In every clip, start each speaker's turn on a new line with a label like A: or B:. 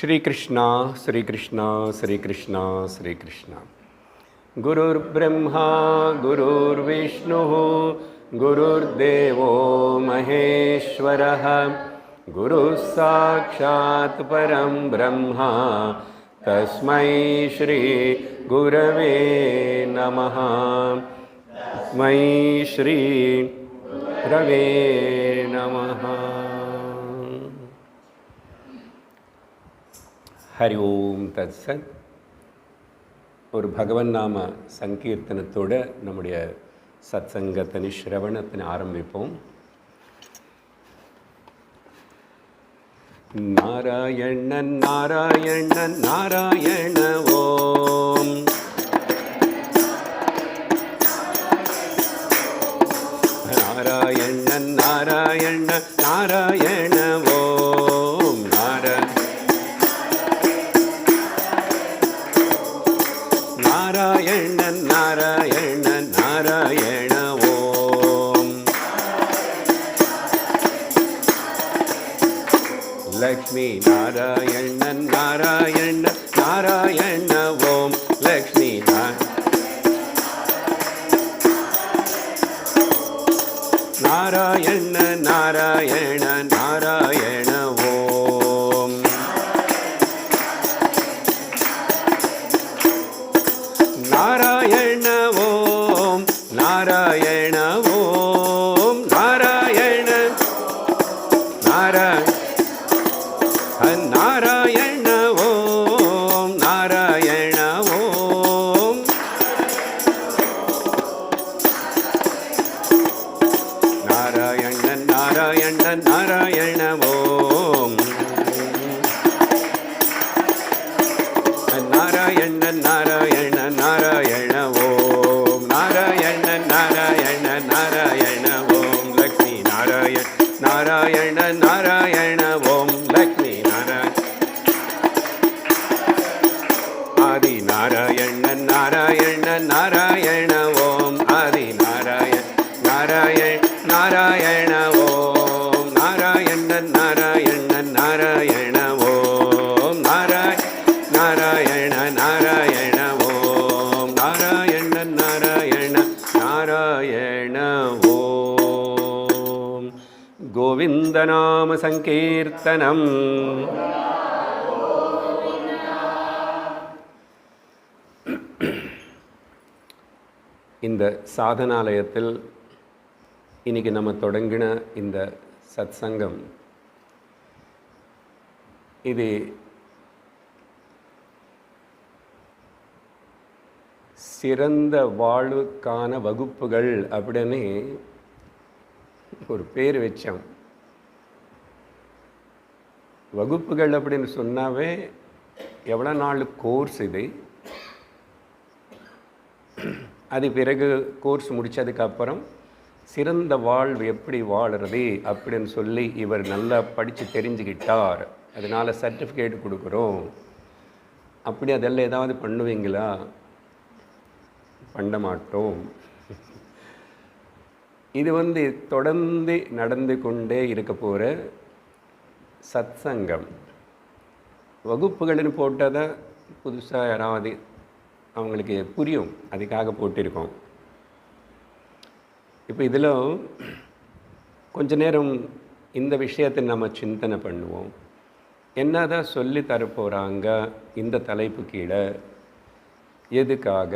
A: श्री कृष्णा श्री कृष्णा श्री कृष्णा श्री कृष्णा। गुरुर्ब्रह्मा गुरुर्विष्णुः गुरुर्देवो महेश्वरः गुरुः साक्षात् परं ब्रह्म तस्मै श्री गुरवे नमः। तस्मै श्री गुरवे नमः। ஹரி ஓம் தத்சத். ஒரு பகவன் நாம சங்கீர்த்தனத்தோடு நம்முடைய சத் சங்கத்தின் ஸ்ரவணத்தினை ஆரம்பிப்போம். நாராயணன் நாராயணன் நாராயண ஓம். நாராயணன் நாராயண நாராயண ஓம். நாராயண நாராயண நாராயண ஓம். லக்ஷ்மி நாராயண நாராயண நாராயண ஓம். லக்ஷ்மி நாராயண நாராயண நாராயண ஓம். நாராயண ஓம் நாராயண ஓம். நாராயண நாராயண ஓம். நாராயண ஓம். நாராயண நாராயண நாராயண ஓம். நாராயண நாராயண நாராயண ஓம். நாராயண நாராயண நாராயண ஓம். லக்ஷ்மி நாராயண நாராயண நாராயண ஓம். லக்ஷ்மி நாராயண ஆதி நாராயண நாராயண நாராயண ஓம். ஆதி நாராயண நாராயண நாராயண ஓம். நாராயண நாராயண நாராயண ஓம். நாராயண நாராயண ஓம். நாராயண நாராயண நாராயண ஓம். கோவிந்த நாம சங்கீர்த்தனம். இந்த சாதனாலயத்தில் இன்னைக்கு நம்ம தொடங்கின இந்த சத் சங்கம், இது சிறந்த வாழ்வுக்கான வகுப்புகள் அப்படின்னு ஒரு பேர் வச்சோம். வகுப்புகள் அப்படின்னு சொன்னாவே எவ்வளோ நாள் கோர்ஸ் இது. அது பிறகு கோர்ஸ் முடித்ததுக்கப்புறம் சிறந்த வாழ்வு எப்படி வாழுறது அப்படின்னு சொல்லி இவர் நல்லா படித்து தெரிஞ்சுக்கிட்டார், அதனால் சர்டிஃபிகேட் கொடுக்குறோம். அப்படி அதெல்லாம் ஏதாவது பண்ணுவீங்களா? பண்ண மாட்டோம். இது தொடர்ந்து நடந்து கொண்டே இருக்க போகிற சத் சங்கம். வகுப்புகள்னு போட்டால் தான் புதுசாக யாராவது அவங்களுக்கு புரியும், அதுக்காக போட்டிருக்கோம். இப்போ இதில் கொஞ்ச நேரம் இந்த விஷயத்தை நம்ம சிந்தனை பண்ணுவோம். என்ன தான் சொல்லி தரப்போகிறாங்க இந்த தலைப்பு கீழே, எதுக்காக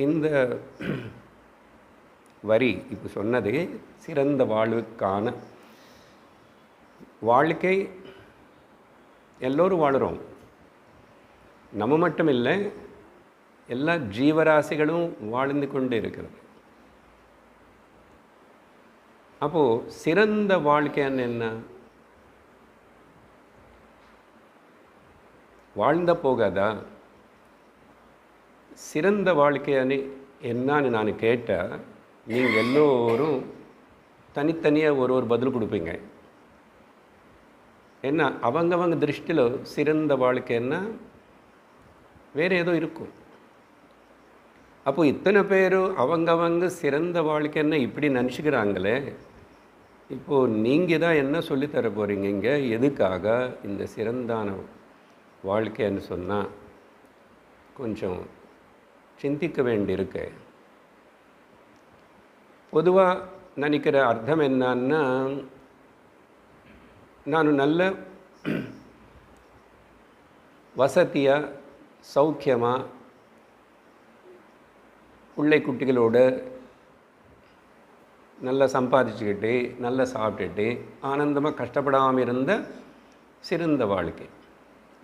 A: இந்த வரி இப்போ சொன்னது சிறந்த வாழ்வுக்கான. வாழ்க்கை எல்லோரும் வாழுறோம், நம்ம மட்டும் இல்லை, எல்லா ஜீவராசிகளும் வாழ்ந்து கொண்டு இருக்கிறது. அப்போது சிறந்த வாழ்க்கைன்னு என்ன? வாழ்ந்த போகாதா? சிறந்த வாழ்க்கையானு என்னன்னு நான் கேட்டால் நீங்கள் எல்லோரும் தனித்தனியாக ஒரு பதில் கொடுப்பீங்க. என்ன அவங்கவங்க திருஷ்டியில் சிறந்த வாழ்க்கைன்னா வேறு ஏதோ இருக்கும். அப்போ இத்தனை பேரும் அவங்கவங்க சிறந்த வாழ்க்கைன்னா இப்படி நினச்சிக்கிறாங்களே, இப்போது நீங்கள் தான் என்ன சொல்லித்தர போகிறீங்க இங்கே? எதுக்காக இந்த சிறந்தான வாழ்க்கைன்னு சொன்னால் கொஞ்சம் சிந்திக்க வேண்டியிருக்கு. பொதுவாக நினைக்கிற அர்த்தம் என்னன்னா, நான் நல்ல வசதியாக சௌக்கியமாக பிள்ளை குட்டிகளோடு நல்லா சம்பாதிச்சுக்கிட்டு நல்லா சாப்பிட்டுட்டு ஆனந்தமாக கஷ்டப்படாமல் இருந்த சிறந்த வாழ்க்கை.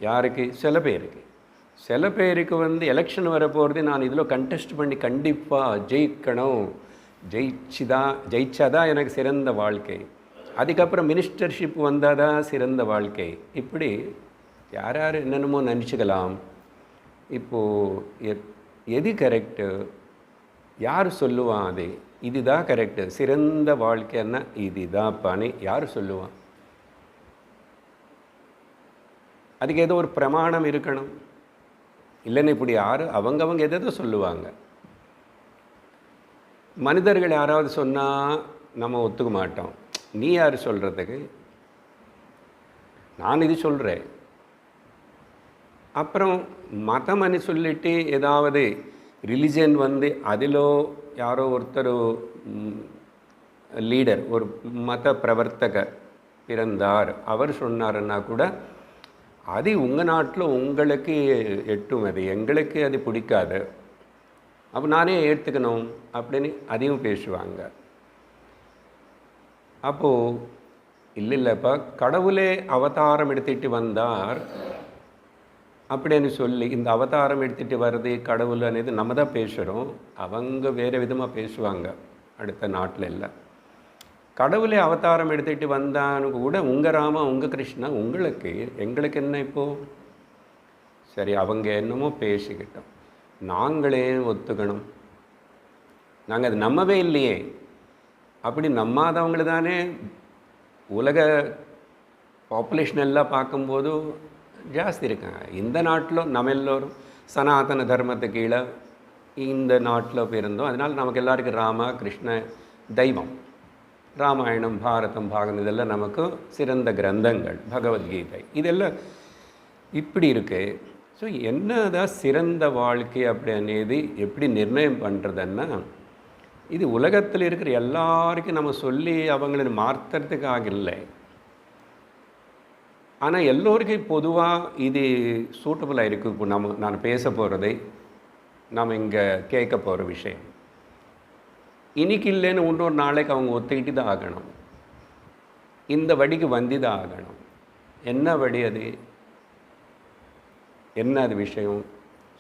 A: யாருக்கு? சில பேருக்கு எலெக்ஷன் வரப்போகிறது, நான் இதில் கண்டெஸ்ட் பண்ணி கண்டிப்பாக ஜெயிக்கணும், ஜெயிச்சாதான் எனக்கு சிறந்த வாழ்க்கை, அதுக்கப்புறம் மினிஸ்டர்ஷிப் வந்தால் தான் சிறந்த வாழ்க்கை. இப்படி யார் யார் என்னென்னமோ நினச்சிக்கலாம். இப்போது எது கரெக்டு? யார் சொல்லுவான் அது இதுதான் கரெக்டு, சிறந்த வாழ்க்கைன்னா இதுதான்ப்பான்னு யார் சொல்லுவான்? அதுக்கு ஏதோ ஒரு பிரமாணம் இருக்கணும். இல்லைன்னு இப்படி யார் அவங்க எதோ சொல்லுவாங்க. மனிதர்கள் யாராவது சொன்னால் நம்ம ஒத்துக்க மாட்டோம். நீ யார் சொல்கிறதுக்கு? நான் இது சொல்கிறேன். அப்புறம் மதம்னு சொல்லிட்டு ஏதாவது ரிலிஜன் அதிலோ யாரோ ஒருத்தர் லீடர், ஒரு மத பிரவர்த்தகர் பிறந்தார், அவர் சொன்னாருன்னா கூட அது உங்கள் நாட்டில் உங்களுக்கு எட்டும், அது எங்களுக்கு அது பிடிக்காது, அப்போ நானே ஏற்றுக்கணும் அப்படின்னு அதையும் பேசுவாங்க. அப்போது இல்லைப்பா, கடவுளே அவதாரம் எடுத்துகிட்டு வந்தார் அப்படின்னு சொல்லி, இந்த அவதாரம் எடுத்துகிட்டு வர்றது கடவுள் అనేది நம்ம தான் பேசுகிறோம், அவங்க வேறு விதமாக பேசுவாங்க அடுத்த நாட்டில் எல்லாம். கடவுளே அவதாரம் எடுத்துகிட்டு வந்தான்னு கூட உங்கள் ராமா உங்கள் கிருஷ்ணா உங்களுக்கு எங்களுக்கு என்ன இப்போது? சரி, அவங்க என்னமோ பேசிக்கிட்டோம், நாங்களே ஒத்துக்கணும். நாங்கள் அது நம்பவே இல்லையே. அப்படி நம்பாதவங்கள தானே உலக பாப்புலேஷன் எல்லாம் பார்க்கும்போது ஜாஸ்தி இருக்காங்க. இந்த நாட்டில் நம்ம எல்லோரும் சனாதன தர்மத்துக்கு கீழே இந்த நாட்டில் பிறந்தோம். அதனால் நமக்கு எல்லாருக்கும் ராம கிருஷ்ண தெய்வம், ராமாயணம் பாரதம் பாகம் இதெல்லாம் நமக்கு சிறந்த கிரந்தங்கள், பகவத்கீதை இதெல்லாம் இப்படி இருக்குது. ஸோ என்னதான் சிறந்த வாழ்க்கை அப்படி అనేది எப்படி நிர்ணயம் பண்ணுறதுன்னா, இது உலகத்தில் இருக்கிற எல்லாருக்கும் நம்ம சொல்லி அவங்கள மாற்றுறதுக்காக இல்லை. ஆனால் எல்லோருக்கும் பொதுவாக இது சூட்டபுளாக இருக்குது. இப்போ நான் பேச போகிறதை நாம் இங்கே கேட்க போகிற விஷயம் இன்னைக்கு இல்லைன்னு இன்னொரு நாளைக்கு அவங்க ஒத்துக்கிட்டு தான் ஆகணும். இந்த வடிக்கு வந்து தான் ஆகணும். என்ன வடி அது? என்ன அது விஷயம்?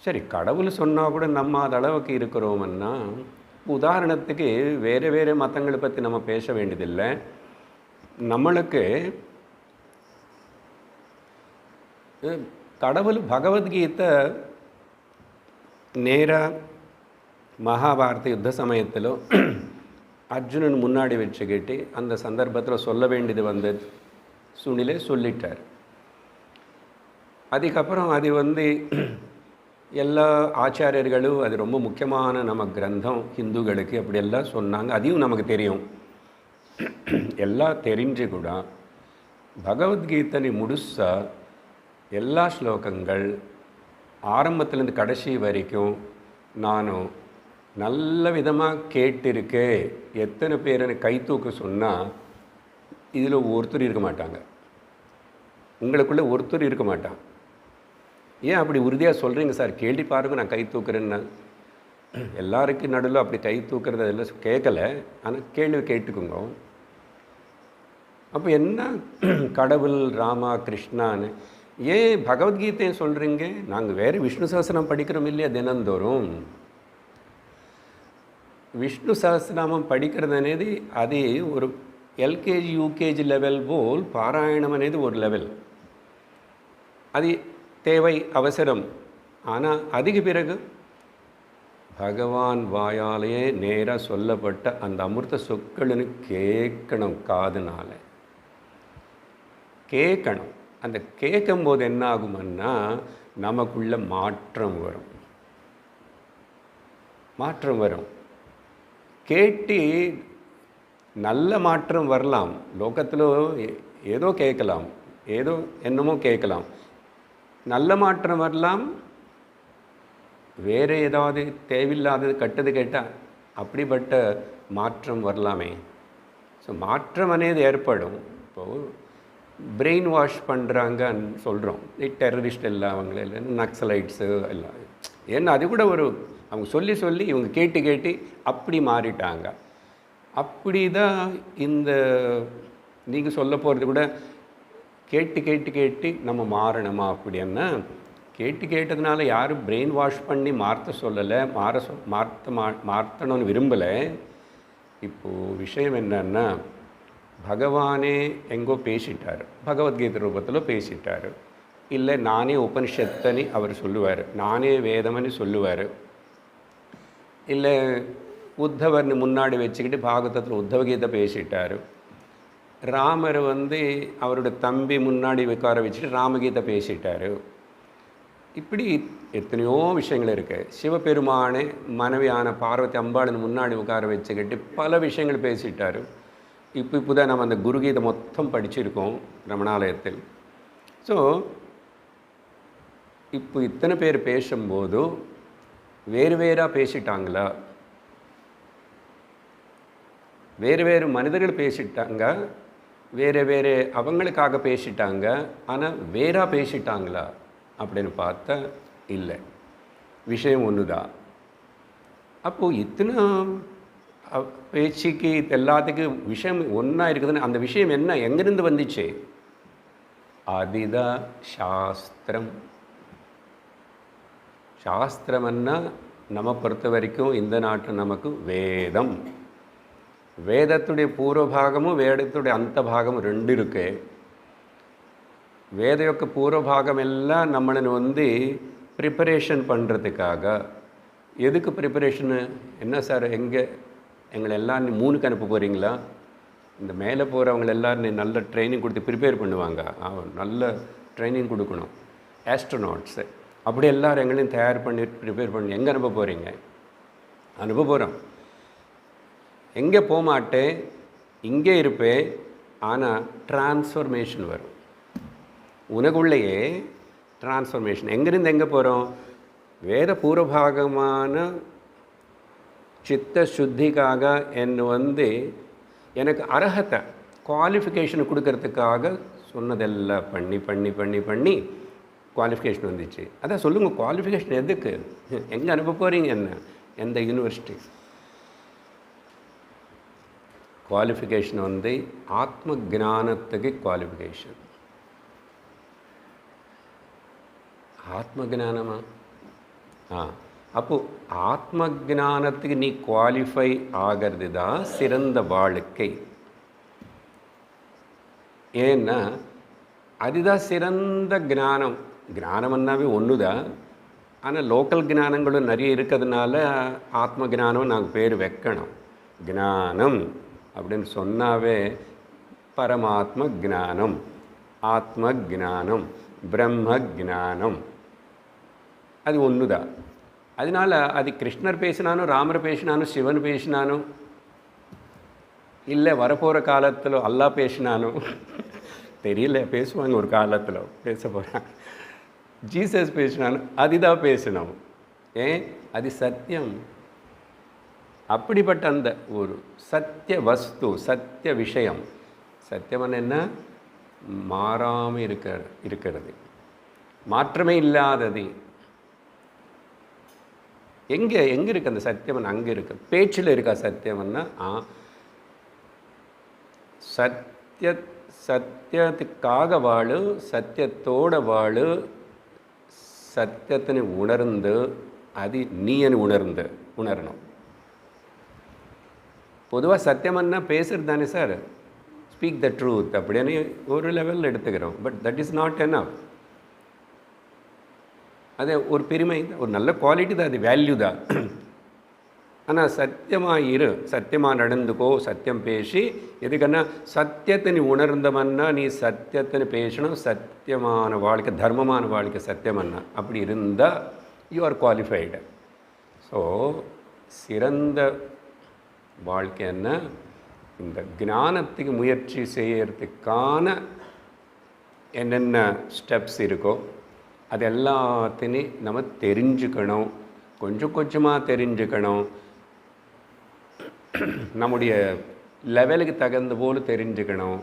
A: சரி, கடவுள் சொன்னால் கூட நம்ம அது அளவுக்கு இருக்கிறோம்னா, உதாரணத்துக்கு வேறு வேறு மதங்களை பற்றி நம்ம பேச வேண்டியதில்லை. நம்மளுக்கு கடவுள் பகவத்கீதை நேராக மகாபாரத யுத்த சமயத்தில் அர்ஜுனன் முன்னாடி வச்சுக்கிட்டு அந்த சந்தர்ப்பத்தில் சொல்ல வேண்டியது வந்த சூழ்நிலை சொல்லிட்டார். அதுக்கப்புறம் அது எல்லா ஆச்சாரியர்களும் அது ரொம்ப முக்கியமான நம்ம கிரந்தம் ஹிந்துக்களுக்கு அப்படியெல்லாம் சொன்னாங்க. அதையும் நமக்கு தெரியும். எல்லாம் தெரிஞ்சு கூட பகவத்கீதை முழுசா எல்லா ஸ்லோகங்கள் ஆரம்பத்துலேருந்து கடைசி வரைக்கும் நானும் நல்ல விதமாக கேட்டிருக்கே. எத்தனை பேருன்னு கை தூக்க சொன்னால் இதில் ஒருத்தர் இருக்க மாட்டாங்க, உங்களுக்குள்ளே ஒருத்தர் இருக்க மாட்டான். ஏன் அப்படி உறுதியாக சொல்கிறீங்க சார்? கேள்வி பாருங்க, நான் கை தூக்குறேன்னு. எல்லாருக்கும் நடுவில் அப்படி கை தூக்குறது அதெல்லாம் கேட்கலை, ஆனால் கேள்வி கேட்டுக்குங்க. அப்போ என்ன கடவுள் ராமா கிருஷ்ணான்னு ஏன் பகவத்கீதையை சொல்கிறீங்க? நாங்கள் வேறு விஷ்ணு சஹஸ்ரநாமம் படிக்கிறோம் இல்லையா தினந்தோறும்? விஷ்ணு சஹஸ்ரநாமம் படிக்கிறது అనేది అది ஒரு எல்கேஜி யூகேஜி லெவல் போல் பாராயணம் అనేది ஒரு லெவல், அது தேவை அவசரம். ஆனால் அதுக்கு பிறகு பகவான் வாயாலேயே நேராக சொல்லப்பட்ட அந்த அமிர்த சொற்களுன்னு கேட்கணும், காதுனால கேட்கணும். அந்த கேட்கும்போது என்ன ஆகும்னா நமக்குள்ள மாற்றம் வரும். கேட்டு நல்ல மாற்றம் வரலாம். லோகத்தில் ஏதோ கேட்கலாம், ஏதோ என்னமோ கேட்கலாம். நல்ல மாற்றம் வரலாம், வேறு ஏதாவது தேவையில்லாதது கெட்டது கேட்டால் அப்படிப்பட்ட மாற்றம் வரலாமே. ஸோ மாற்றம் అనేది ஏற்படும். இப்போது பிரெயின் வாஷ் பண்ணுறாங்கன்னு சொல்கிறோம். டெரரிஸ்ட் எல்லாம் அவங்கள இல்லை, நக்சலைட்ஸு எல்லாம். ஏன்னா அது கூட ஒரு அவங்க சொல்லி சொல்லி இவங்க கேட்டு கேட்டு அப்படி மாறிட்டாங்க. அப்படி தான் இந்த நீங்கள் சொல்ல போகிறது கூட கேட்டு கேட்டு கேட்டு நம்ம மாறணுமா அப்படின்னா, கேட்டு கேட்டதுனால யாரும் பிரெயின் வாஷ் பண்ணி மாற்ற சொல்லலை, மாற்றணும்னு விரும்பலை. இப்போது விஷயம் என்னன்னா, பகவானே எங்கோ பேசிட்டார், பகவத்கீதை ரூபத்தில் பேசிட்டார். இல்லை நானே உபனிஷத்தனி அவர் சொல்லுவார், நானே வேதமனி சொல்லுவார். இல்லை உத்தவர்னு முன்னாடி வச்சுக்கிட்டு பாகவதத்தில் உத்தவகீதை பேசிட்டார். ராமர் அவரோட தம்பி முன்னாடி உட்கார வச்சுட்டு ராமகீதை பேசிட்டார். இப்படி எத்தனையோ விஷயங்கள் இருக்குது. சிவபெருமானே மனைவியான பார்வதி அம்பாளின் முன்னாடி உட்கார வச்சுக்கிட்டு பல விஷயங்கள் பேசிட்டார். இப்போ தான் நம்ம அந்த குருகீதை மொத்தம் படிச்சிருக்கோம் ரமணாலயத்தில். ஸோ இப்போ இத்தனை பேர் பேசும்போது வேறு வேறாக பேசிட்டாங்களா? வேறு வேறு மனிதர்கள் பேசிட்டாங்க, வேறு வேறு அவங்களுக்காக பேசிட்டாங்க, ஆனால் வேறாக பேசிட்டாங்களா அப்படின்னு பார்த்தா இல்லை, விஷயம் ஒன்று தான். அப்போது இத்தனை பேச்சுக்கு எல்லாத்துக்கும் விஷயம் ஒன்றா இருக்குதுன்னு அந்த விஷயம் என்ன, எங்கேருந்து வந்துச்சு? அதுதான் சாஸ்திரம். சாஸ்திரம்னா நம்ம பொறுத்த வரைக்கும் இந்த நாட்டில் நமக்கு வேதம். வேதத்துடைய பூர்வபாகமும் வேதத்துடைய அந்த பாகமும் ரெண்டு இருக்கு. வேத యొక్క பூர்வபாகம் எல்லாம் நம்மளை ப்ரிப்பரேஷன் பண்ணுறதுக்காக. எதுக்கு ப்ரிப்பரேஷனு? என்ன சார் எங்களை எல்லாம் 3க்கு அனுப்ப போகிறீங்களா? இந்த மேலே போகிறவங்க எல்லோரும் நல்ல ட்ரைனிங் கொடுத்து ப்ரிப்பேர் பண்ணுவாங்க, நல்ல ட்ரைனிங் கொடுக்கணும். ஆஸ்ட்ரோநாட்ஸு அப்படி எல்லோரும் எங்களையும் தயார் பண்ணி ப்ரிப்பேர் பண்ணி எங்கே அனுப்ப போகிறீங்க? அனுப்ப போகிறோம். எங்கே போக மாட்டேன், இங்கே இருப்பேன். ஆனால் டிரான்ஸ்ஃபர்மேஷன் வரும் உனக்குள்ளேயே. டிரான்ஸ்ஃபர்மேஷன் எங்கேருந்து எங்கே போகிறோம்? வேத பூர்வபாகமான சித்த சுத்திக்காக எனக்கு அர்ஹத்தை குவாலிஃபிகேஷன் கொடுக்கறதுக்காக சொன்னதெல்லாம் பண்ணி பண்ணி பண்ணி பண்ணி குவாலிஃபிகேஷன் வந்துச்சு. அதான் சொல்லுங்கள், குவாலிஃபிகேஷன் எதுக்கு? எங்கே அனுப்ப போகிறீங்க? எந்த யூனிவர்சிட்டி? குவாலிஃபிகேஷன் ஆத்ம ஜானத்துக்கு குவாலிஃபிகேஷன். ஆத்ம ஜானமா? அப்போது ஆத்ம ஜானத்துக்கு நீ குவாலிஃபை ஆகிறது தான் சிறந்த வாழ்க்கை. ஏன்னா அதுதான் சிறந்த ஞானம். ஞானம்னாவே ஒன்று தான், ஆனால் லோக்கல் ஞானங்களும் நிறைய இருக்கிறதுனால ஆத்ம ஜானம் நாங்கள் பேர் வைக்கணும். ஞானம் அப்படின்னு சொன்னாவே பரமாத்ம ஜானம், ஆத்ம ஜானம், பிரம்ம ஜானம், அது ஒன்று தான். அதனால் அது கிருஷ்ணர் பேசினானோ, ராமர் பேசினானோ, சிவன் பேசினானோ, இல்லை வரப்போகிற காலத்தில் அல்லா பேசினானோ தெரியல, பேசுவாங்க ஒரு காலத்தில், பேச போகிறாங்க. ஜீசஸ் பேசினானோ அதுதான் பேசணும். ஏன்? அது சத்தியம். அப்படிப்பட்ட அந்த ஒரு சத்திய வஸ்து, சத்திய விஷயம். சத்தியம் என்ன? மாறாமல் இருக்கிறது, மாற்றமே இல்லாதது. எங்கே இருக்குது அந்த சத்தியம்னா? அங்கே இருக்கு. பேச்சில் இருக்கா சத்தியம்னா? சத்தியத்துக்காக வாழு, சத்தியத்தோட வாழு, சத்தியத்தினை உணர்ந்து அது நீன்னு உணரணும். பொதுவாக சத்தியம்னா பேசுகிறது தானே சார், ஸ்பீக் த ட்ரூத் அப்படின்னு ஒரு லெவலில் எடுத்துக்கிறோம். But that is not enough. அது ஒரு பெருமை, ஒரு நல்ல குவாலிட்டி தான், அது வேல்யூ தான். ஆனால் சத்தியமாக இரு, சத்தியமாக நடந்துக்கோ, சத்தியம் பேசி. எதுக்குன்னா சத்தியத்தை நீ உணர்ந்தவன்னா நீ சத்தியத்தை பேசணும். சத்தியமான வாழ்க்கை, தர்மமான வாழ்க்கை சத்தியமன்னா. அப்படி இருந்தால் யூ ஆர் குவாலிஃபைடு. ஸோ சிறந்த வாழ்க்கைன்னா இந்த ஞானத்துக்கு முயற்சி செய்யறதுக்கான என்னென்ன ஸ்டெப்ஸ் இருக்கோ அது எல்லாத்தையும் நம்ம தெரிஞ்சுக்கணும், கொஞ்சம் கொஞ்சமாக தெரிஞ்சுக்கணும், நம்முடைய லெவலுக்கு தகுந்த போல் தெரிஞ்சுக்கணும்.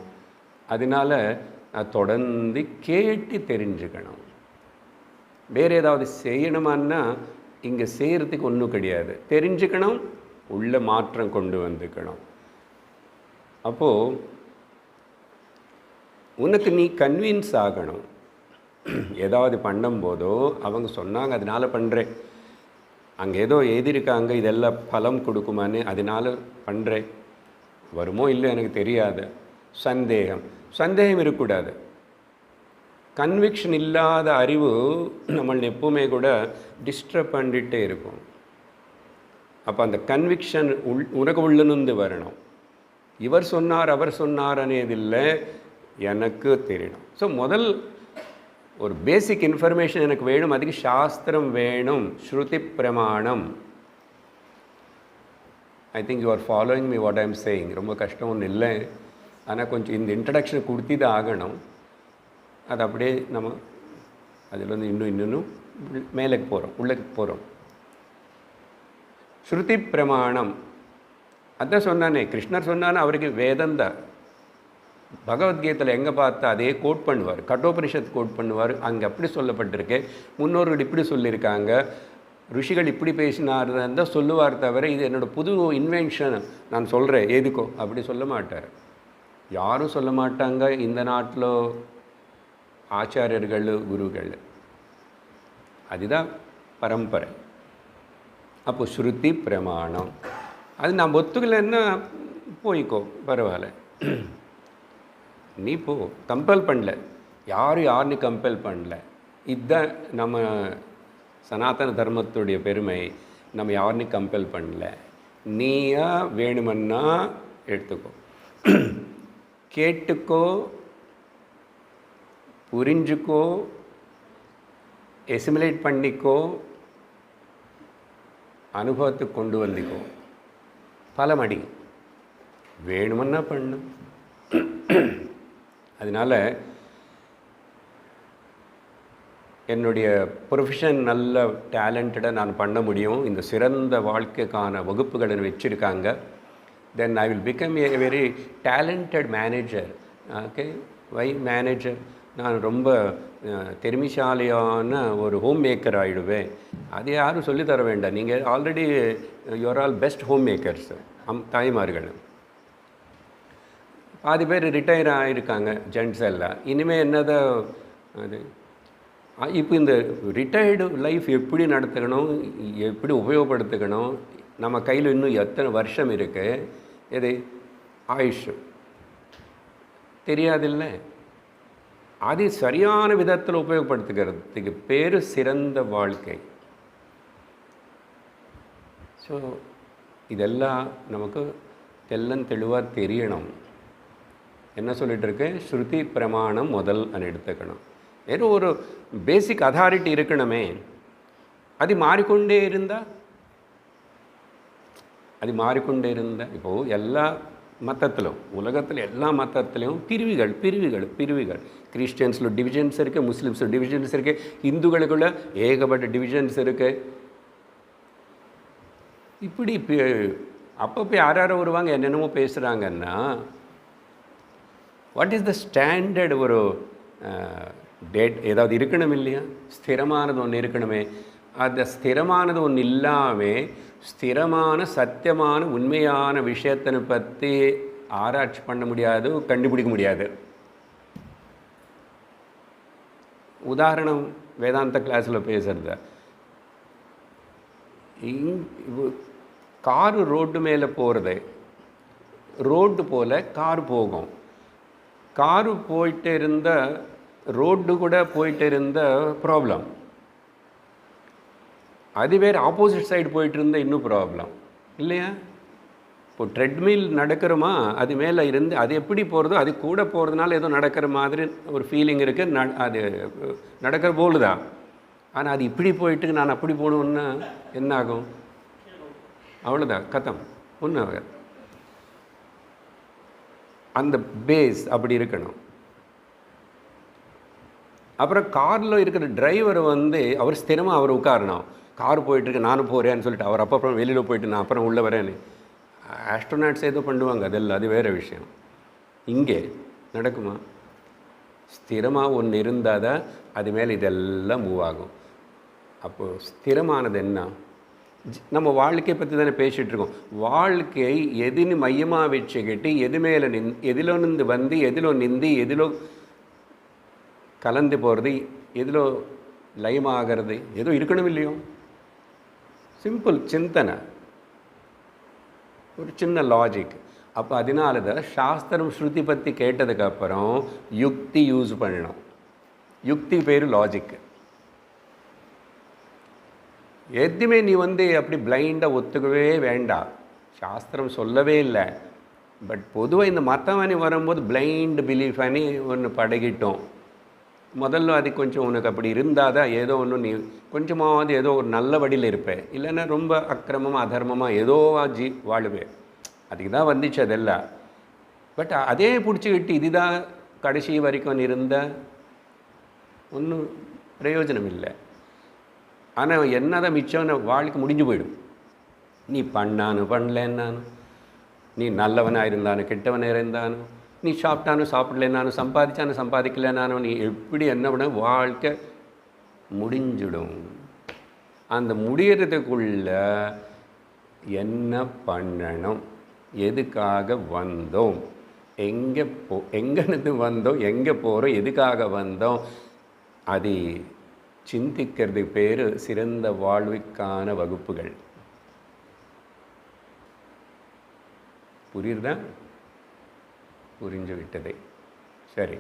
A: அதனால் தொடர்ந்து கேட்டு தெரிஞ்சுக்கணும். வேறு ஏதாவது செய்யணுமான்னா இங்கே செய்கிறதுக்கு ஒன்றும் கிடையாது. தெரிஞ்சுக்கணும், உள்ள மாற்றம் கொண்டு வந்துக்கணும். அப்போது உனக்கு நீ கன்வின்ஸ் ஆகணும். ஏதாவது பண்ணும்போதோ அவங்க சொன்னாங்க அதனால் பண்ணுறேன், அங்கே ஏதோ எழுதியிருக்காங்க இதெல்லாம் பலம் கொடுக்குமான்னு அதனால் பண்ணுறேன், வருமோ இல்லை எனக்கு தெரியாது. சந்தேகம் இருக்கக்கூடாது. கன்விக்ஷன் இல்லாத அறிவு நம்மளை எப்பவுமே கூட டிஸ்டர்ப் பண்ணிகிட்டே இருக்கும். அப்போ அந்த கன்விக்ஷன் உனக்கு உள்ளிருந்து வரணும். இவர் சொன்னார் அவர் சொன்னார் அனேதில்லை, எனக்கு தெரியணும். ஸோ முதல் ஒரு பேசிக் இன்ஃபர்மேஷன் எனக்கு வேணும், அதுக்கு சாஸ்திரம் வேணும், ஸ்ருதி பிரமாணம். I think you are following me what I am saying. ரொம்ப கஷ்டம் ஒன்றும் இல்லை, ஆனால் கொஞ்சம் இந்த இன்ட்ரடக்ஷன் கொடுத்து தான் ஆகணும். அது அப்படியே நம்ம அதில் வந்து இன்னும் மேலுக்கு போகிறோம், உள்ளக்கு போகிறோம். ஸ்ருதி பிரமாணம் அதான் சொன்னானே, கிருஷ்ணர் சொன்னானே, அவருக்கு வேதந்தான். பகவத்கீதையில் எங்கே பார்த்தா அதே கோட் பண்ணுவார், கட்டோபனிஷத் கோட் பண்ணுவார். அங்கே அப்படி சொல்லப்பட்டிருக்கு, முன்னோர்கள் இப்படி சொல்லியிருக்காங்க, ரிஷிகள் இப்படி பேசினார் தான் சொல்லுவார். தவிர இது என்னோடய புது இன்வென்ஷன் நான் சொல்கிறேன் எதுக்கோ அப்படி சொல்ல மாட்டார். யாரும் சொல்ல மாட்டாங்க இந்த நாட்டில் ஆச்சாரியர்கள் குருகள். அதுதான் பரம்பரை. அப்போ ஸ்ருதி பிரமாணம் அது நான் ஒத்துக்கலைன்னா போய்க்கோ, பரவாயில்ல, நீ போ. கம்பல் பண்ணல, யாரையும் கம்பல் பண்ணல. இதுதான் நம்ம சனாதன தர்மத்துடைய பெருமை. நம்ம யாரையும் கம்பல் பண்ணல. நீயா வேணுமன்னா எடுத்துக்கோ, கேட்டுக்கோ, புரிஞ்சுக்கோ, எசிமுலேட் பண்ணிக்கோ, அனுபவத்துக்கு கொண்டு வந்துக்கோ. பல மடி வேணுமன்னா பண்ணு. அதனால் என்னுடைய ப்ரொஃபஷன் நல்ல டேலண்டடாக நான் பண்ண முடியும். இந்த சிறந்த வாழ்க்கைக்கான வகுப்புகளை வச்சுருக்காங்க. Then I will become a very talented manager. Okay, why manager, நான் ரொம்ப திறமைசாலியான ஒரு ஹோம் மேக்கர் ஆகிடுவேன். அது யாரும் சொல்லித்தர வேண்டாம், நீங்கள் already you are all best home makers. தாய்மார்கள் பாதி பேர் ரிட்டையர் ஆகிருக்காங்க, ஜென்ட்ஸ் எல்லாம். இனிமேல் என்னதான் அது. இப்போ இந்த ரிட்டையர்டு லைஃப் எப்படி நடத்துக்கணும், எப்படி உபயோகப்படுத்திக்கணும், நம்ம கையில் இன்னும் எத்தனை வருஷம் இருக்குது, எது ஆயுஷ் தெரியாதில்லை. அது சரியான விதத்தில் உபயோகப்படுத்திக்கிறதுக்கு பேர் சிறந்த வாழ்க்கை. ஸோ இதெல்லாம் நமக்கு தெளிவாக தெரியணும். என்ன சொல்லிட்டு இருக்கு, ஸ்ருதி பிரமாணம் முதல் எடுத்துக்கணும். ஏதோ ஒரு பேசிக் அதாரிட்டி இருக்கணுமே. அது மாறிக்கொண்டே இருந்தால் இப்போது எல்லா மதத்திலும், உலகத்தில் எல்லா மதத்திலையும் பிரிவுகள். கிறிஸ்டியன்ஸில் டிவிஷன்ஸ் இருக்குது, முஸ்லீம்ஸில் டிவிஷன்ஸ் இருக்குது, இந்துக்களுக்குள்ள ஏகப்பட்ட டிவிஷன்ஸ் இருக்குது. இப்படி அப்பப்போ யாரோ வருவாங்க, என்னென்னமோ பேசுகிறாங்கன்னா, வாட் இஸ் த ஸ்டாண்டர்ட்? ஒரு டேட் ஏதாவது இருக்கணும் இல்லையா? ஸ்திரமானது ஒன்று இருக்கணுமே. அந்த ஸ்திரமானது ஒன்று இல்லாமல் ஸ்திரமான சத்தியமான உண்மையான விஷயத்தை பற்றி ஆராய்ச்சி பண்ண முடியாது, கண்டுபிடிக்க முடியாது. உதாரணம், வேதாந்த கிளாஸில் பேசுகிறத, காரு ரோட்டு மேலே போகிறது, ரோட்டு போல் கார் போகும். காரு போயிட்டு இருந்த ரோடு கூட போயிட்டு இருந்த ப்ராப்ளம். அது வேறு ஆப்போசிட் சைடு போயிட்டு இருந்த இன்னும் ப்ராப்ளம் இல்லையா? இப்போ ட்ரெட்மில் நடக்கிறோமா, அது மேலே இருந்து அது எப்படி போகிறதோ அது கூட போகிறதுனால ஏதோ நடக்கிற மாதிரி ஒரு ஃபீலிங் இருக்குது. அது நடக்கிற போல் தான். ஆனால் அது இப்படி போயிட்டு நான் அப்படி போகணுன்னா என்ன ஆகும்? அவ்வளோதான், கத்தம், ஒன்றும் ஆகாது. அந்த பேஸ் அப்படி இருக்கணும். அப்புறம் காரில் இருக்கிற டிரைவர் அவர் ஸ்திரமாக அவர் உட்காரணும். கார் போயிட்டுருக்கு, நானும் போகிறேன்னு சொல்லிட்டு அவர் அப்புறம் வெளியில் போயிட்டு நான் அப்புறம் உள்ளே வரேன்னு. ஆஸ்ட்ரோநாட்ஸ் ஏதோ பண்ணுவாங்க, அதெல்லாம் அது வேறு விஷயம். இங்கே நடக்குமா? ஸ்திரமாக ஒன்று இருந்தால் தான் அது மேலே இதெல்லாம் மூவ் ஆகும். அப்போது ஸ்திரமானது என்ன? நம்ம வாழ்க்கையை பற்றி தானே பேசிகிட்ருக்கோம். வாழ்க்கை எதுன்னு மையமாக வச்சுக்கிட்டு எது மேலே எதிலோ நின்று வந்து எதிலோ நிந்தி எதிலோ கலந்து போகிறது, எதிலோ லயமாகிறது, ஏதோ இருக்கணும் இல்லையோ? சிம்பிள் சிந்தனை, ஒரு சின்ன லாஜிக். அப்போ அதனால தான் சாஸ்திரம் ஸ்ருதி பற்றி கேட்டதுக்கப்புறம் யுக்தி யூஸ் பண்ணணும். யுக்தி பேர் லாஜிக்கு. எதுவுமே நீ அப்படி பிளைண்டாக ஒத்துக்கவே வேண்டாம். சாஸ்திரம் சொல்லவே இல்லை. பட் பொதுவாக இந்த மற்றவனி வரும்போது பிளைண்ட் பிலீஃப் அனி ஒன்று பழகிட்டோம். முதல்ல அது கொஞ்சம் உனக்கு அப்படி இருந்தால் தான் ஏதோ ஒன்று நீ கொஞ்சமாவது ஏதோ ஒரு நல்ல வழியில் இருப்பேன். இல்லைன்னா ரொம்ப அக்கிரமமாக அதர்மமாக ஏதோ வாழுவேன். அதுக்கு தான் வந்துச்சு அதெல்லாம். பட் அதே பிடிச்சிக்கிட்டு இதுதான் கடைசி வரைக்கும் இருந்தால் ஒன்றும் பிரயோஜனம் இல்லை. ஆனால் என்ன தான் மிச்சம்னு வாழ்க்கை முடிஞ்சு போயிடும். நீ பண்ணானு பண்ணலன்னானு, நீ நல்லவனாக இருந்தானு கெட்டவனாக இருந்தானு, நீ சாப்பிட்டானு சாப்பிடலன்னானு, சம்பாதிச்சானு சம்பாதிக்கலன்னானு, நீ எப்படி என்ன பண்ண வாழ்க்கை முடிஞ்சிடும். அந்த முடியறதுக்குள்ள என்ன பண்ணணும், எதுக்காக வந்தோம், எங்கேருந்து வந்தோம், எங்கே போகிறோம், எதுக்காக வந்தோம், அது சிந்திக்கிறதுக்கு பேர் சிறந்த வாழ்வுக்கான வகுப்புகள். புரியுதா? புரிஞ்சு விட்டதே. சரி,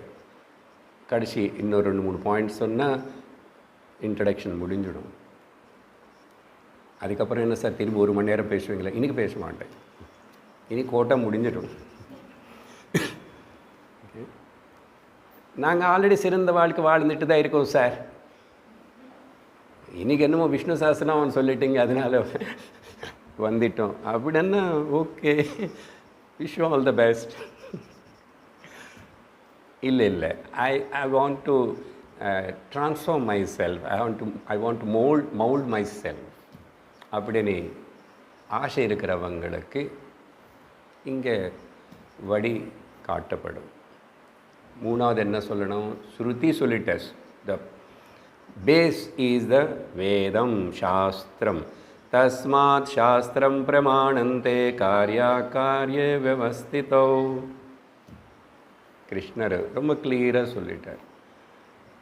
A: கடைசி இன்னொரு 2-3 பாயிண்ட்ஸ் சொன்னால் இன்ட்ரடக்ஷன் முடிஞ்சிடும். அதுக்கப்புறம் என்ன சார் திரும்பி 1 மணி நேரம் பேசுவீங்களா? இன்றைக்கி பேச மாட்டேன், இனி கோட்டை முடிஞ்சிடும். நாங்கள் ஆல்ரெடி சிறந்த வாழ்க்கை வாழ்ந்துட்டு தான் இருக்கோம் சார். இன்றைக்கி என்னமோ விஷ்ணு சாஸ்திரம் சொல்லிட்டீங்க, அதனால் வந்துட்டோம் அப்படின்னா okay, wish you all the best. இல்லை, I want to transform myself, I want to mould myself அப்படின்னு ஆசை இருக்கிறவங்களுக்கு இங்கே வழி காட்டப்படும். 3வது என்ன சொல்லணும்? ஸ்ருதி சொல்லிட்டஸ். த பேஸ் இஸ் த வேதம், சாஸ்திரம். தஸ்மாத் சாஸ்திரம் பிரமாணந்தே கார்யாகார்யே வியவஸ்திதோ. கிருஷ்ணர் ரொம்ப கிளியராக சொல்லிட்டார்.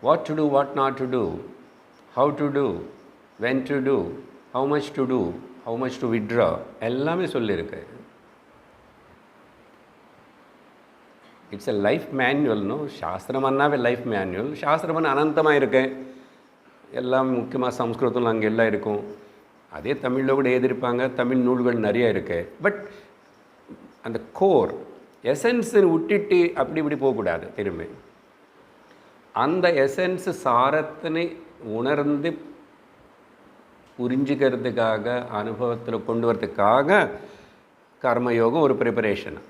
A: What to do, what not to do, how to do, when to do, how much to do, how much to withdraw, எல்லாமே சொல்லியிருக்கு. இட்ஸ் எ லைஃப் மேன்யுவல்னு. சாஸ்திரம் அண்ணாவே லைஃப் மேன்யுவல். சாஸ்திரம் அனந்தமாக இருக்கு, எல்லாம் முக்கியமாக சம்ஸ்கிருதம் அங்கே எல்லாம் இருக்கும். அதே தமிழில் கூட எழுதியிருப்பாங்க, தமிழ் நூல்கள் நிறையா இருக்குது. பட் அந்த கோர் எசன்ஸை விட்டுட்டு அப்படி இப்படி போகக்கூடாது. திரும்பி அந்த எசன்ஸ் சாரத்தினை உணர்ந்து புரிஞ்சுக்கிறதுக்காக, அனுபவத்தில் கொண்டு வரதுக்காக கர்மயோகம் ஒரு ப்ரிப்பரேஷனு,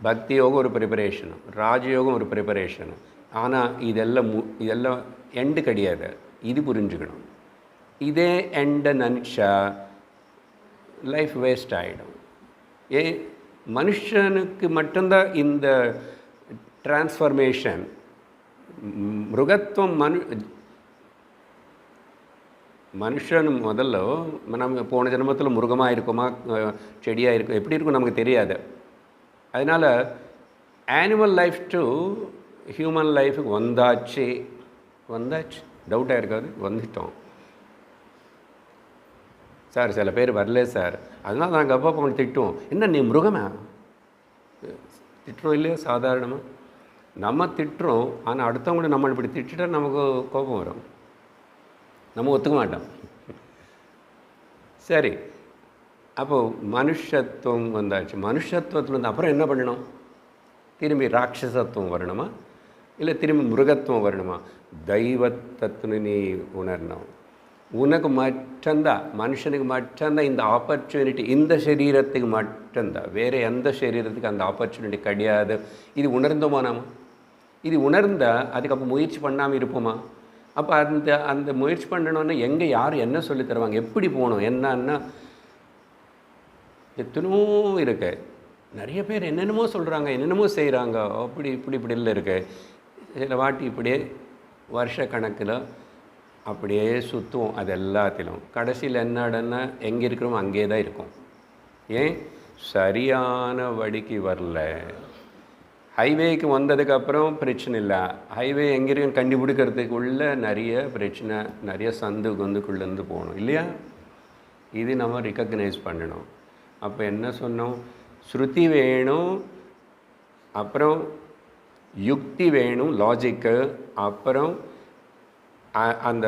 A: பக்தி யோகம் ஒரு ப்ரிப்பரேஷனு, ராஜயோகம் ஒரு ப்ரிப்பரேஷனு. ஆனால் இதெல்லாம் எண்டு கிடையாது. இது புரிஞ்சுக்கணும். இதே எண்டை நினச்சா லைஃப் வேஸ்ட் ஆகிடும். மனுஷனுக்கு மட்டும்தான் இந்த டிரான்ஸ்ஃபர்மேஷன். மிருகத்துவம் மனுஷன் முதல்ல நம்ம போன ஜென்மத்தில் மிருகமாக இருக்குமா, செடியாக இருக்கும், எப்படி இருக்கும் நமக்கு தெரியாது. அதனால் ஆனிமல் லைஃப் டு ஹியூமன் லைஃபுக்கு வந்தாச்சு, டவுட்டாக இருக்காது, வந்துட்டோம் சார். சில பேர் வரல சார், அதனால் நாங்கள் அப்பா அவங்க திட்டுவோம். என்ன நீ மிருகமா? திட்டுறோம் இல்லையா? சாதாரணமாக நம்ம திட்டுறோம். ஆனால் அடுத்தவங்கள நம்ம இப்படி திட்டுட்டா நமக்கு கோபம் வரும், நம்ம ஒத்துக்க மாட்டோம். சரி, அப்போது மனுஷத்துவம் வந்தாச்சு. மனுஷத்துவத்தில் வந்து அப்புறம் என்ன பண்ணணும்? திரும்பி ராட்சசத்துவம் வரணுமா, இல்லை திரும்பி மிருகத்துவம் வரணுமா? தெய்வத்தத்துன்னு நீ உணரணும். உனக்கு மட்டும்தான், மனுஷனுக்கு மட்டும்தான் இந்த ஆப்பர்ச்சுனிட்டி, இந்த சரீரத்துக்கு மட்டும்தான், வேறு எந்த சரீரத்துக்கு அந்த ஆப்பர்ச்சுனிட்டி கிடையாது. இது உணர்ந்தோமா நாம்? இது உணர்ந்தால் அதுக்கப்புறம் முயற்சி பண்ணாமல் இருப்போமா? அப்போ அந்த முயற்சி பண்ணணுன்னா எங்கே யார் என்ன சொல்லி தருவாங்க, எப்படி போகணும் என்னன்னா எத்தனோ இருக்கு. நிறைய பேர் என்னென்னமோ சொல்கிறாங்க, என்னென்னமோ செய்கிறாங்க, அப்படி இப்படி இல்லை இருக்கு. சில வாட்டி இப்படியே வருஷ கணக்கில் அப்படியே சுற்றுவோம். அது எல்லாத்திலும் கடைசியில் என்னடன்னா எங்கே இருக்கிறோமோ அங்கே தான் இருக்கும். ஏன்? சரியான வழிக்கு வரல. ஹைவேக்கு வந்ததுக்கப்புறம் பிரச்சனை இல்லை. ஹைவே எங்கே இருக்கும் கண்டுபிடிக்கிறதுக்குள்ளே நிறைய பிரச்சனை, நிறைய சந்து கொந்துக்குள்ளேருந்து போகணும் இல்லையா? இது நம்ம ரிகக்னைஸ் பண்ணணும். அப்போ என்ன சொன்னோம்? ஸ்ருதி வேணும், அப்புறம் யுக்தி வேணும், லாஜிக்கு, அப்புறம் அந்த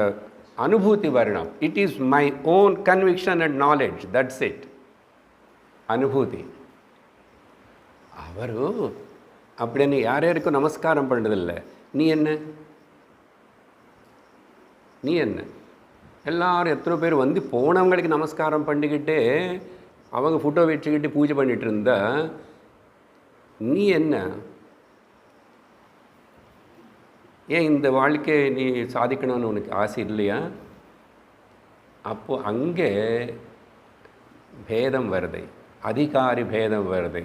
A: அனுபூதி வரணும். It is my own conviction and knowledge, that's it. அனுபூதி. அவரு அப்படின்னு யாரும் நமஸ்காரம் பண்ணுறதில்லை. நீ என்ன எல்லாரும் எத்தனை பேர் வந்து போனவங்களுக்கு நமஸ்காரம் பண்ணிக்கிட்டு அவங்க ஃபோட்டோ வச்சுக்கிட்டு பூஜை பண்ணிகிட்டு இருந்தா நீ என்ன? ஏன் இந்த வாழ்க்கை நீ சாதிக்கணும்னு உனக்கு ஆசை இல்லையா? அப்போது அங்கே பேதம் வருது, அதிகாரி பேதம் வருது.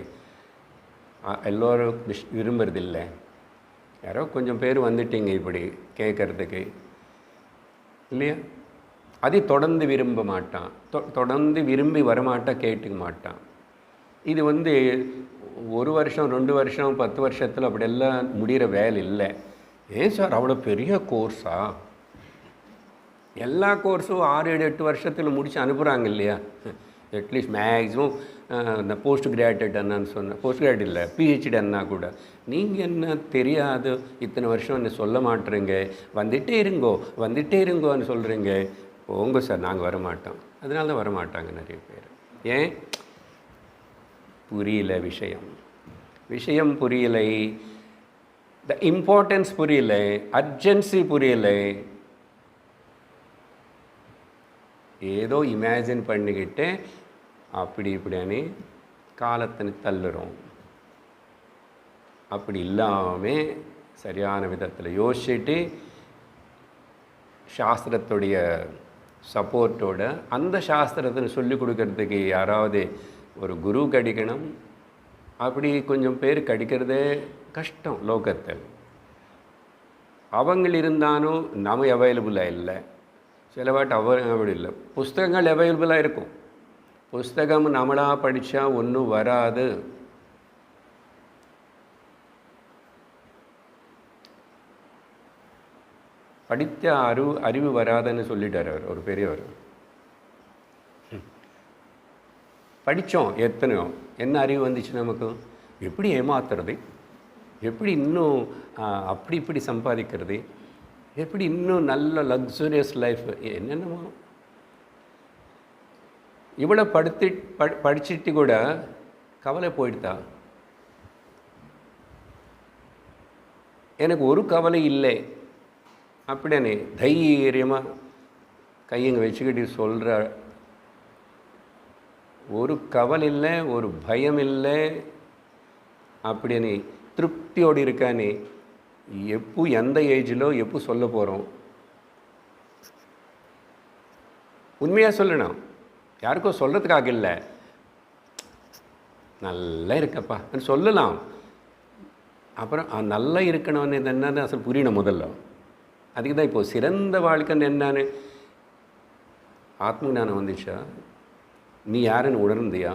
A: எல்லோரும் விரும்புறதில்லை. யாரோ கொஞ்சம் பேர் வந்துட்டீங்க இப்படி கேட்குறதுக்கு இல்லையா? அதை தொடர்ந்து விரும்ப மாட்டான், தொடர்ந்து விரும்பி வரமாட்டான், கேட்டுக்க மாட்டான். இது வந்து 1 வருஷம் 2 வருஷம் 10 வருஷத்தில் அப்படியெல்லாம் முடிகிற வேலை இல்லை. ஏன் சார் அவ்வளோ பெரிய கோர்ஸா? எல்லா கோர்ஸும் 6, 7, 8 வருஷத்தில் முடித்து அனுப்புகிறாங்க இல்லையா? அட்லீஸ்ட் மேக்ஸிமம் இந்த போஸ்ட் கிராஜுவேட் என்னன்னு சொன்னேன், போஸ்ட் கிராஜுவேட் இல்லை பிஹெச்டி என்ன கூட. நீங்கள் என்ன தெரியாது, இத்தனை வருஷம் என்ன சொல்ல மாட்டுறீங்க, வந்துட்டே இருங்கோன்னு சொல்கிறீங்க. போங்க சார், நாங்கள் வரமாட்டோம். அதனால தான் வரமாட்டாங்க நிறைய பேர். ஏன்? புரியல விஷயம் புரியலை, த இம்பார்ட்டன்ஸ் புரியலை, அர்ஜென்சி புரியலை. ஏதோ இமேஜின் பண்ணிக்கிட்டு அப்படி இப்படின்னு காலத்தினு தள்ளுறோம். அப்படி இல்லாமல் சரியான விதத்தில் யோசிச்சுட்டு சாஸ்திரத்துடைய சப்போர்ட்டோட அந்த சாஸ்திரத்தை சொல்லிக் கொடுக்கறதுக்கு யாராவது ஒரு குரு கிடைக்கணும். அப்படி கொஞ்சம் பேர் கிடைக்கிறதே கஷ்டம் லோகத்தில். அவங்க இருந்தாலும் நம்ம அவைலபிளாக இல்லை. சில வாட்டி அவைலபிள் இல்லை. புஸ்தகங்கள் அவைலபிளாக இருக்கும். புஸ்தகம் நம்மளாக படித்தா ஒன்றும் வராது. படித்த அறிவு வராதுன்னு சொல்லிட்டார் அவர், ஒரு பெரியவர். படித்தோம் எத்தனையோ, என்ன அறிவு வந்துச்சு நமக்கு? எப்படி ஏமாத்துறது, எப்படி இன்னும் அப்படி இப்படி சம்பாதிக்கிறது, எப்படி இன்னும் நல்ல லக்ஸூரியஸ் லைஃப், என்னென்னமோ. இவ்வளோ படிச்சுட்டு கூட கவலை போயிடுதா? எனக்கு ஒரு கவலை இல்லை அப்படின்னு தைரியமாக கையங்க வச்சுக்கிட்டு சொல்கிற, ஒரு கவலை இல்லை, ஒரு பயம் இல்லை அப்படின்னு திருப்தியோடு இருக்கானே, எப்போ எந்த ஏஜிலோ எப்போ சொல்ல போகிறோம்? உண்மையாக சொல்லணும், யாருக்கோ சொல்கிறதுக்காக இல்லை. நல்லா இருக்கப்பா சொல்லலாம். அப்புறம் நல்லா இருக்கணும்னு என்னன்னு அசல் புரியணும் முதல்ல. அதுக்கு தான் இப்போது சிறந்த வாழ்க்கைன்னு என்னன்னு ஆத்ம ஞானம் வந்துச்சா? நீ யாருன்னு உணர்ந்தியா?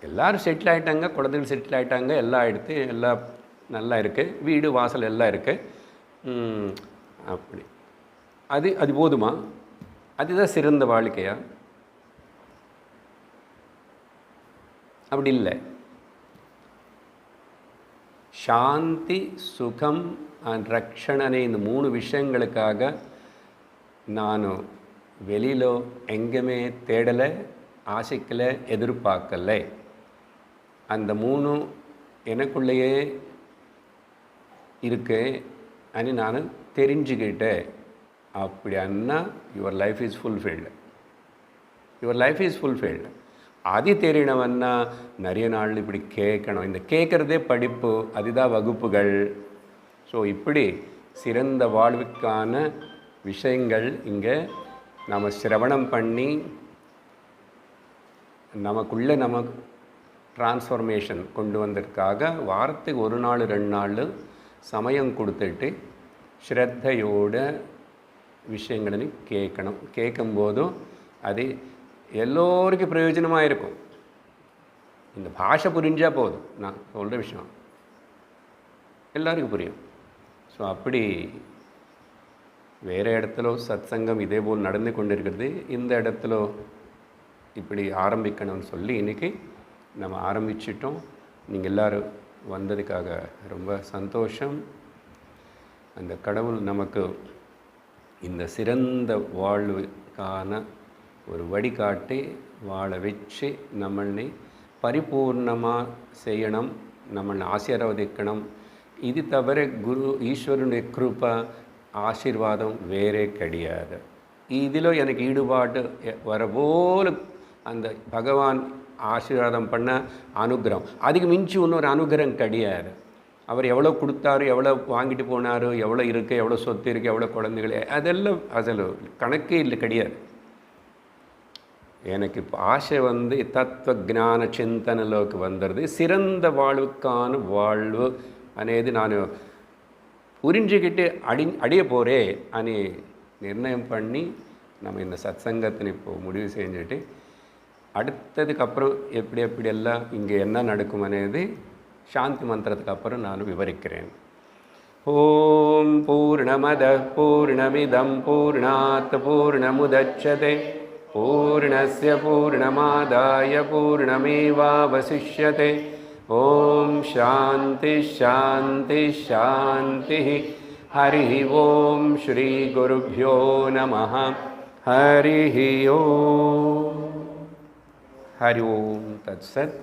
A: எல்லோரும் செட்டில் ஆகிட்டாங்க, குழந்தைகள் செட்டில் ஆகிட்டாங்க, எல்லாம் ஆகிடுத்து, எல்லாம் நல்லா இருக்குது, வீடு வாசல் எல்லாம் இருக்குது. அப்படி அது போதுமா? அதுதான் சிறந்த வாழ்க்கையா? அப்படி இல்லை. சாந்தி, சுகம் அண்ட் ரக்ஷணனை, இந்த 3 விஷயங்களுக்காக நான் வெளியில் எங்கேயுமே தேடலை, ஆசைக்கலை, எதிர்பார்க்கலை. அந்த 3 எனக்குள்ளேயே இருக்கு అని நான் தெரிஞ்சுக்கிட்டேன். அப்படி அண்ணா your life is fulfilled. Your life is fulfilled. அது தெரியணும்னா நிறைய நாள் இப்படி கேட்கணும். இந்த கேட்குறதே படிப்பு, அதுதான் வகுப்புகள். ஸோ இப்படி சிறந்த வாழ்வுக்கான விஷயங்கள் இங்கே நாம் சிரவணம் பண்ணி நமக்குள்ளே நம்ம டிரான்ஸ்ஃபர்மேஷன் கொண்டு வந்ததுக்காக வாரத்துக்கு 1 நாள் 2 நாள் சமயம் கொடுத்துட்டு ஸ்ரத்தையோட விஷயங்களை கேட்கணும். கேட்கும்போதும் அது எல்லோருக்கும் பிரயோஜனமாக இருக்கும். இந்த பாஷை புரிஞ்சால் போதும், நான் சொல்கிற விஷயம் எல்லாருக்கும் புரியும். ஸோ அப்படி வேறு இடத்துல சத்சங்கம் இதே போல் நடந்து கொண்டு இருக்கிறது, இந்த இடத்துல இப்படி ஆரம்பிக்கணும்னு சொல்லி இன்றைக்கி நம்ம ஆரம்பிச்சிட்டோம். நீங்கள் எல்லோரும் வந்ததுக்காக ரொம்ப சந்தோஷம். அந்த கடவுள் நமக்கு இந்த சிறந்த வாழ்வுக்கான ஒரு வழிகாட்டி வாழ வச்சு நம்மளை பரிபூர்ணமாக செய்யணும், நம்மளை ஆசீர்வதிக்கணும். இது தவிர குரு ஈஸ்வரனுடைய கிருபா ஆசீர்வாதம் வேறே கிடையாது. இதில் எனக்கு ஈடுபாடு வரபோல் அந்த பகவான் ஆசீர்வாதம் பண்ண அனுகிரகம், அதுக்கு மிஞ்சி இன்னொரு அனுகிரகம் கிடையாது. அவர் எவ்வளோ கொடுத்தாரு, எவ்வளோ வாங்கிட்டு போனார், எவ்வளோ இருக்குது, எவ்வளோ சொத்து இருக்குது, எவ்வளோ குழந்தைகள், அதெல்லாம் அதில் கணக்கே இல்லை, கிடையாது. எனக்கு இப்போ ஆசை தத்துவ ஞான சிந்தனைக்கு வந்துடுது. சிறந்த வாழ்வுக்கான வாழ்வு అనేది நான் புரிஞ்சுக்கிட்டு அடைய போகிறே అని நிர்ணயம் பண்ணி நம்ம இந்த சத்சங்கத்தினை இப்போது முடிவு செஞ்சுட்டு அடுத்ததுக்கு அப்புறம் எப்படியெல்லாம் இங்கே என்ன நடக்கும் అనేది சாந்தி மந்திரத்துக்கு அப்புறம் நான் விவரிக்கிறேன். ஓம் பூர்ணமத பூர்ணமிதம் பூர்ணாத் பூர்ணமுதச்யதே பூர்ணஸ்ய பூர்ணமாதாய பூர்ணமேவாவசிஷ்யதே. ஓம் சாந்தி சாந்தி சாந்தி. ஹரி ஓம் ஸ்ரீ குருப்யோ நமः. ஹரி ஓம். ஹரி ஓம் தத்சத்.